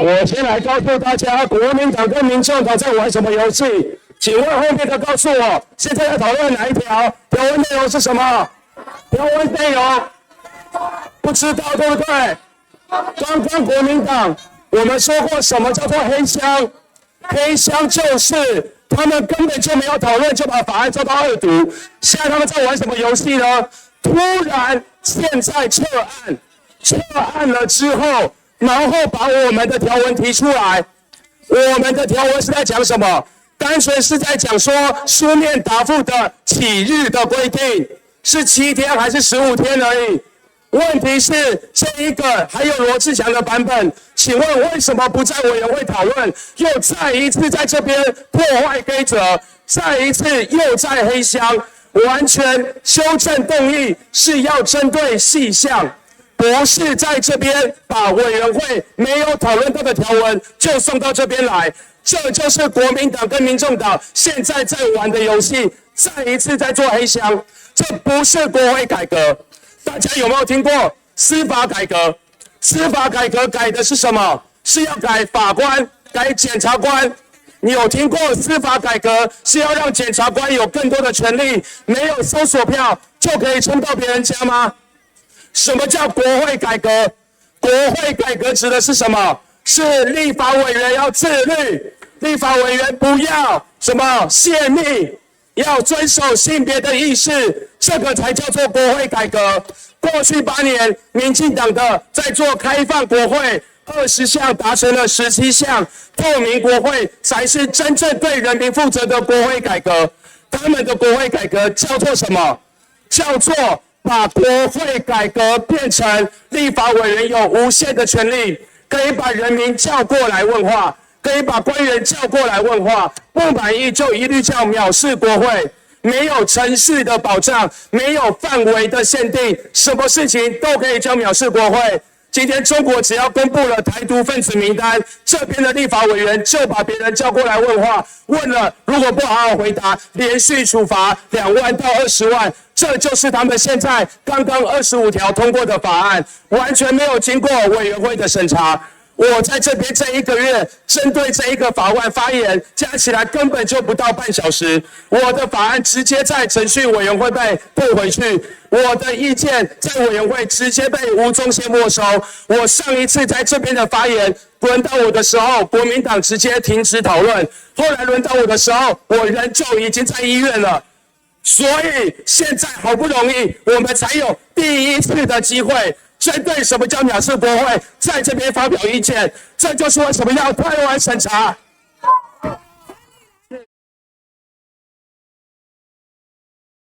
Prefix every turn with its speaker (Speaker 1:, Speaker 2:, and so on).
Speaker 1: 我先来告诉大家，国民党跟民众党在玩什么游戏？请问后面的告诉我，现在要讨论哪一条？条文内容是什么？条文内容不知道，对不对？刚刚国民党我们说过什么叫做黑箱？黑箱就是他们根本就没有讨论，就把法案做到二读。现在他们在玩什么游戏呢？突然现在撤案了之后，然后把我们的条文提出来。我们的条文是在讲什么？单纯是在讲说书面答复的起日的规定是7天还是15天而已。问题是这一个还有罗志祥的版本，请问为什么不在委员会讨论，又再一次在这边破坏规则，再一次又在黑箱？完全修正动议是要针对细项，不是在这边把委员会没有讨论到的条文就送到这边来。这就是国民党跟民众党现在在玩的游戏，再一次在做黑箱。这不是国会改革。大家有没有听过司法改革？司法改革改的是什么？是要改法官、改检察官。你有听过司法改革是要让检察官有更多的权利，没有搜索票就可以冲到别人家吗？什么叫国会改革？国会改革指的是什么？是立法委员要自律，立法委员不要什么泄密，要遵守性别的意识，这个才叫做国会改革。过去8年，民进党的在做开放国会，20项达成了17项，透明国会才是真正对人民负责的国会改革。他们的国会改革叫做什么？叫做把国会改革变成立法委员有无限的权利，可以把人民叫过来问话，可以把官员叫过来问话，不满意就一律叫藐视国会。没有程序的保障，没有范围的限定，什么事情都可以叫藐视国会。今天中国只要公布了台独分子名单，这边的立法委员就把别人叫过来问话，问了如果不好好回答，连续处罚2万到20万。这就是他们现在刚刚25条通过的法案，完全没有经过委员会的审查。我在这边这1个月针对这一个法案发言，加起来根本就不到半小时。我的法案直接在程序委员会被退回去，我的意见在委员会直接被吴宗宪没收。我上一次在这边的发言，轮到我的时候，国民党直接停止讨论。后来轮到我的时候，我人就已经在医院了。所以现在好不容易，我们才有第1次的机会，针对什么叫藐视国会，在这边发表意见。这就是为什么要太晚审查。